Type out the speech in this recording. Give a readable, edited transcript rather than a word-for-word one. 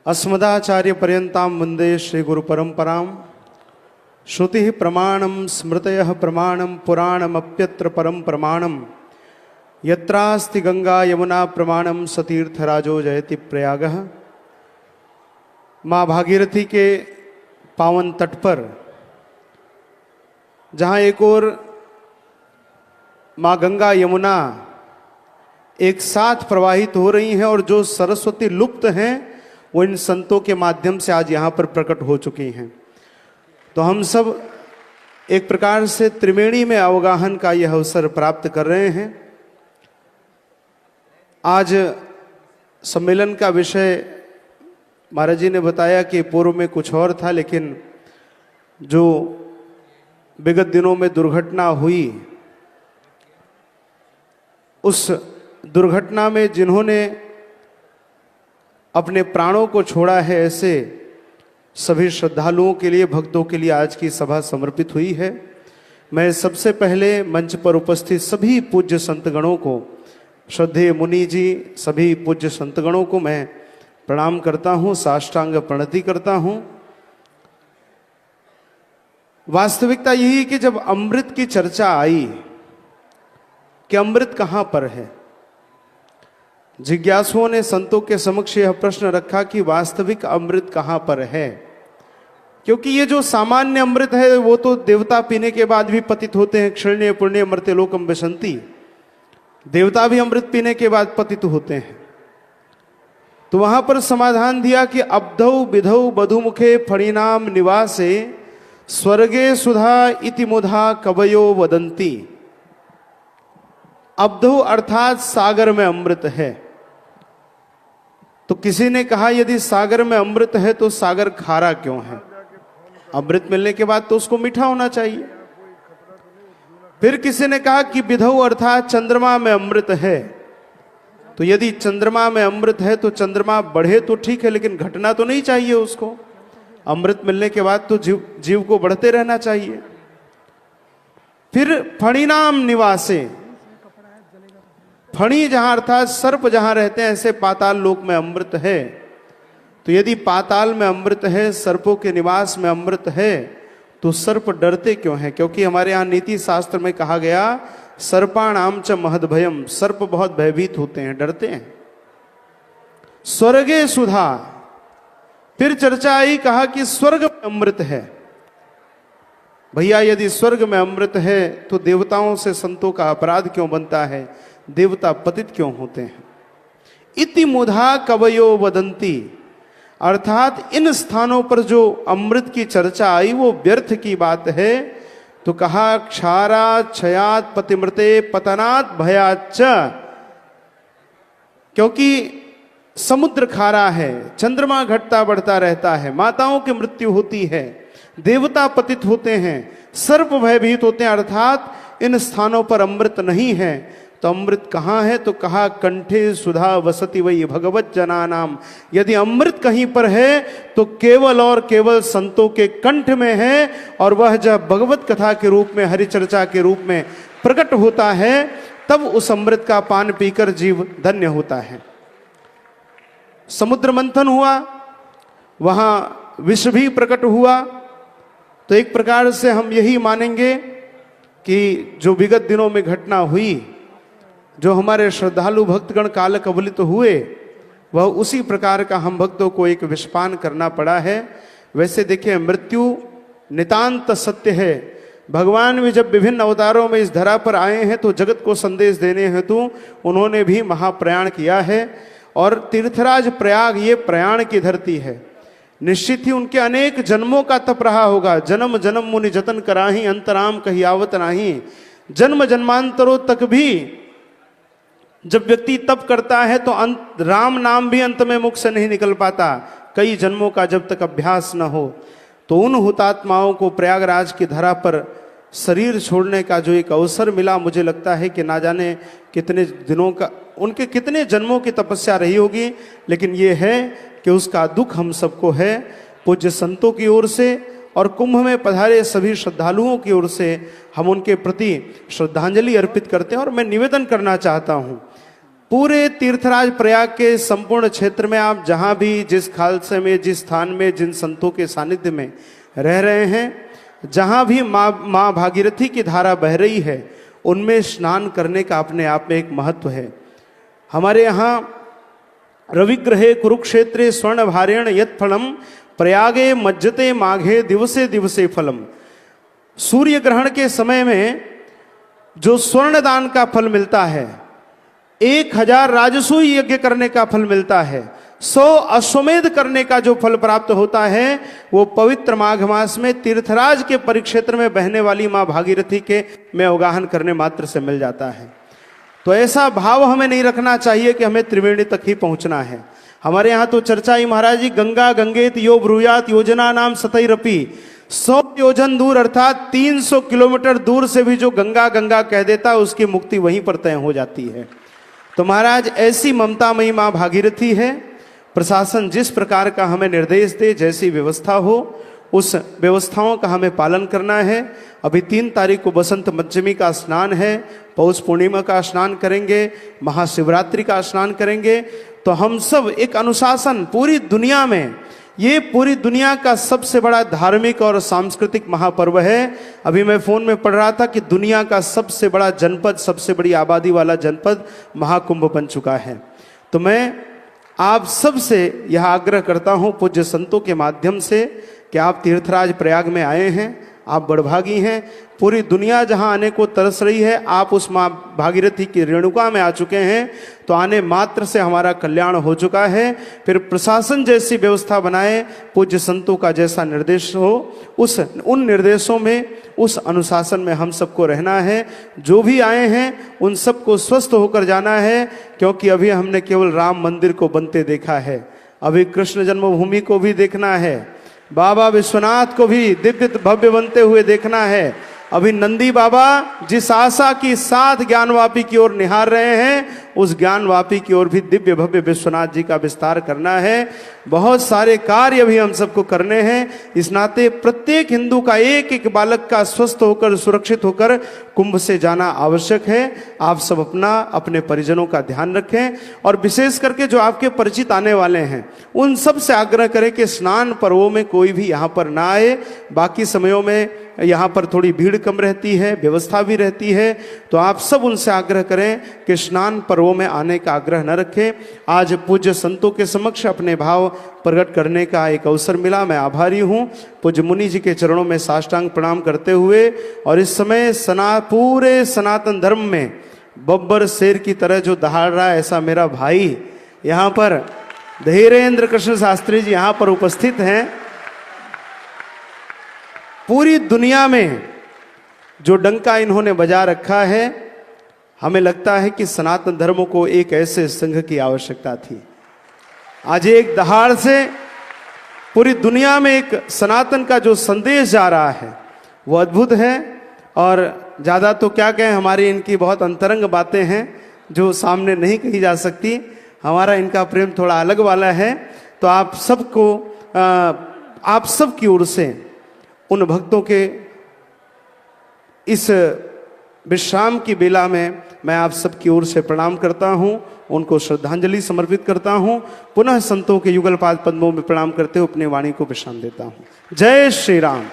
अस्मदाचार्य पर्यंतां वंदे श्री गुरु परंपरां। श्रुति प्रमाणं स्मृतयः प्रमाणं पुराणमप्यत्र परं प्रमाणं। यत्रास्ति गंगा यमुना प्रमाणं सतीर्थराजो जयति प्रयागः। माँ भागीरथी के पावन तट पर जहाँ एक और माँ गंगा यमुना एक साथ प्रवाहित हो रही हैं और जो सरस्वती लुप्त हैं वो इन संतों के माध्यम से आज यहाँ पर प्रकट हो चुकी हैं। तो हम सब एक प्रकार से त्रिवेणी में अवगाहन का यह अवसर प्राप्त कर रहे हैं। आज सम्मेलन का विषय महाराज जी ने बताया कि पूर्व में कुछ और था, लेकिन जो विगत दिनों में दुर्घटना हुई, उस दुर्घटना में जिन्होंने अपने प्राणों को छोड़ा है, ऐसे सभी श्रद्धालुओं के लिए, भक्तों के लिए आज की सभा समर्पित हुई है। मैं सबसे पहले मंच पर उपस्थित सभी पूज्य संतगणों को, श्रद्धेय मुनि जी, सभी पूज्य संतगणों को मैं प्रणाम करता हूँ, साष्टांग प्रणति करता हूँ। वास्तविकता यही है कि जब अमृत की चर्चा आई कि अमृत कहाँ पर है, जिज्ञासुओं ने संतों के समक्ष यह प्रश्न रखा कि वास्तविक अमृत कहाँ पर है। क्योंकि ये जो सामान्य अमृत है वो तो देवता पीने के बाद भी पतित होते हैं। क्षीण्य पुण्य मर्त्य लोकम विशन्ति, देवता भी अमृत पीने के बाद पतित होते हैं। तो वहां पर समाधान दिया कि अब्धौ विधौ बधुमुखे फणिनाम निवासे स्वर्गे सुधा इति मुधा कवयो वदंती। अब्धौ अर्थात सागर में अमृत है। तो किसी ने कहा यदि सागर में अमृत है तो सागर खारा क्यों है? अमृत मिलने के बाद तो उसको मीठा होना चाहिए। फिर किसी ने कहा कि विधौ अर्थात चंद्रमा में अमृत है। तो यदि चंद्रमा में अमृत है तो चंद्रमा बढ़े तो ठीक है, लेकिन घटना तो नहीं चाहिए उसको। अमृत मिलने के बाद तो जीव को बढ़ते रहना चाहिए। फिर फणिनाम निवासे, फणी जहां अर्थात सर्प जहां रहते हैं, ऐसे पाताल लोक में अमृत है। तो यदि पाताल में अमृत है, सर्पों के निवास में अमृत है, तो सर्प डरते क्यों हैं? क्योंकि हमारे यहाँ नीति शास्त्र में कहा गया सर्पाणाम च महद भयम, सर्प बहुत भयभीत होते हैं, डरते हैं। स्वर्गे सुधा, फिर चर्चा आई, कहा कि स्वर्ग में अमृत है। भैया यदि स्वर्ग में अमृत है तो देवताओं से संतों का अपराध क्यों बनता है? देवता पतित क्यों होते हैं? इति मुधा कवयो वदंती, अर्थात इन स्थानों पर जो अमृत की चर्चा आई वो व्यर्थ की बात है। तो कहा क्षारा क्षयात पतिमृते पतनात् भयाच्च, क्योंकि समुद्र खारा है, चंद्रमा घटता बढ़ता रहता है, माताओं की मृत्यु होती है, देवता पतित होते हैं, सर्प भयभीत होते हैं, अर्थात इन स्थानों पर अमृत नहीं है। तो अमृत कहाँ है? तो कहा कंठे सुधा वसति वही भगवत जना नाम। यदि अमृत कहीं पर है तो केवल और केवल संतों के कंठ में है, और वह जब भगवत कथा के रूप में, हरि चर्चा के रूप में प्रकट होता है, तब उस अमृत का पान पीकर जीव धन्य होता है। समुद्र मंथन हुआ, वहां विष भी प्रकट हुआ। तो एक प्रकार से हम यही मानेंगे कि जो विगत दिनों में घटना हुई, जो हमारे श्रद्धालु भक्तगण काल कबलित हुए, वह उसी प्रकार का हम भक्तों को एक विषपान करना पड़ा है। वैसे देखिए, मृत्यु नितांत सत्य है। भगवान भी जब विभिन्न अवतारों में इस धरा पर आए हैं तो जगत को संदेश देने हेतु उन्होंने भी महाप्रयाण किया है। और तीर्थराज प्रयाग ये प्रयाण की धरती है। निश्चित ही उनके अनेक जन्मों का तप रहा होगा। जन्म जन्म मुनि जतन कराही, अंतराम कही आवत नाही। जन्म जन्मांतरों तक भी जब व्यक्ति तप करता है तो राम नाम भी अंत में मुख से नहीं निकल पाता, कई जन्मों का जब तक अभ्यास न हो। तो उन हुतात्माओं को प्रयागराज की धरा पर शरीर छोड़ने का जो एक अवसर मिला, मुझे लगता है कि ना जाने कितने दिनों का, उनके कितने जन्मों की तपस्या रही होगी। लेकिन ये है कि उसका दुख हम सबको है। पूज्य संतों की ओर से और कुंभ में पधारे सभी श्रद्धालुओं की ओर से हम उनके प्रति श्रद्धांजलि अर्पित करते हैं। और मैं निवेदन करना चाहता हूँ पूरे तीर्थराज प्रयाग के संपूर्ण क्षेत्र में आप जहां भी, जिस खालसे में, जिस स्थान में, जिन संतों के सानिध्य में रह रहे हैं, जहां भी माँ भागीरथी की धारा बह रही है, उनमें स्नान करने का अपने आप में एक महत्व है। हमारे यहाँ रविग्रहे कुरुक्षेत्रे स्वर्ण भारेण यत् फलम प्रयागे मज्जते माघे दिवसे दिवसे फलम। सूर्य ग्रहण के समय में जो स्वर्ण दान का फल मिलता है, 1000 राजसूय यज्ञ करने का फल मिलता है, 100 अश्वमेध करने का जो फल प्राप्त होता है, वो पवित्र माघ मास में तीर्थराज के परिक्षेत्र में बहने वाली मां भागीरथी के में अवगाहन करने मात्र से मिल जाता है। तो ऐसा भाव हमें नहीं रखना चाहिए कि हमें त्रिवेणी तक ही पहुंचना है। हमारे यहाँ तो चर्चा ही महाराज जी, गंगा गंगेत यो ब्रूयात योजना नाम सतैरपि। 100 योजन दूर अर्थात 300 किलोमीटर दूर से भी जो गंगा गंगा कह देता है, उसकी मुक्ति वहीं पर तय हो जाती है। तो महाराज ऐसी ममतामयी मां भागीरथी है। प्रशासन जिस प्रकार का हमें निर्देश दे, जैसी व्यवस्था हो, उस व्यवस्थाओं का हमें पालन करना है। अभी 3 तारीख को बसंत पंचमी का स्नान है, पौष पूर्णिमा का स्नान करेंगे, महाशिवरात्रि का स्नान करेंगे। तो हम सब एक अनुशासन, पूरी दुनिया में, ये पूरी दुनिया का सबसे बड़ा धार्मिक और सांस्कृतिक महापर्व है। अभी मैं फोन में पढ़ रहा था कि दुनिया का सबसे बड़ा जनपद, सबसे बड़ी आबादी वाला जनपद महाकुंभ बन चुका है। तो मैं आप सबसे यह आग्रह करता हूं पूज्य संतों के माध्यम से कि आप तीर्थराज प्रयाग में आए हैं, आप बड़भागी हैं। पूरी दुनिया जहां आने को तरस रही है, आप उस मां भागीरथी की रेणुका में आ चुके हैं, तो आने मात्र से हमारा कल्याण हो चुका है। फिर प्रशासन जैसी व्यवस्था बनाए, पूज्य संतों का जैसा निर्देश हो, उन निर्देशों में, उस अनुशासन में हम सबको रहना है। जो भी आए हैं उन सबको स्वस्थ होकर जाना है, क्योंकि अभी हमने केवल राम मंदिर को बनते देखा है, अभी कृष्ण जन्मभूमि को भी देखना है, बाबा विश्वनाथ को भी दिव्य भव्य बनते हुए देखना है। अभी नंदी बाबा जिस आशा की साथ ज्ञानवापी की ओर निहार रहे हैं, उस ज्ञानवापी की ओर भी दिव्य भव्य विश्वनाथ जी का विस्तार करना है। बहुत सारे कार्य भी हम सबको करने हैं। इस नाते प्रत्येक हिंदू का एक एक बालक का स्वस्थ होकर, सुरक्षित होकर कुंभ से जाना आवश्यक है। आप सब अपना, अपने परिजनों का ध्यान रखें, और विशेष करके जो आपके परिचित आने वाले हैं, उन सब से आग्रह करें कि स्नान पर्वों में कोई भी यहाँ पर ना आए। बाकी समयों में यहाँ पर थोड़ी भीड़ कम रहती है, व्यवस्था भी रहती है, तो आप सब उनसे आग्रह करें कि स्नान पर्वों में आने का आग्रह न रखें। आज पूज्य संतों के समक्ष अपने भाव प्रकट करने का एक अवसर मिला, मैं आभारी हूँ। पूज्य मुनि जी के चरणों में साष्टांग प्रणाम करते हुए, और इस समय पूरे सनातन धर्म में बब्बर शेर की तरह जो दहाड़ रहा है, ऐसा मेरा भाई यहाँ पर धीरेन्द्र कृष्ण शास्त्री जी यहाँ पर उपस्थित हैं। पूरी दुनिया में जो डंका इन्होंने बजा रखा है, हमें लगता है कि सनातन धर्म को एक ऐसे संघ की आवश्यकता थी। आज एक दहाड़ से पूरी दुनिया में एक सनातन का जो संदेश जा रहा है, वो अद्भुत है। और ज़्यादा तो क्या कहें, हमारी इनकी बहुत अंतरंग बातें हैं जो सामने नहीं कही जा सकती। हमारा इनका प्रेम थोड़ा अलग वाला है। तो आप सबको, आप सब की ओर से उन भक्तों के इस विश्राम की बेला में मैं आप सबकी ओर से प्रणाम करता हूं, उनको श्रद्धांजलि समर्पित करता हूं। पुनः संतों के युगल पाद पद्मों में प्रणाम करते हुए अपनी वाणी को विश्राम देता हूं। जय श्री राम।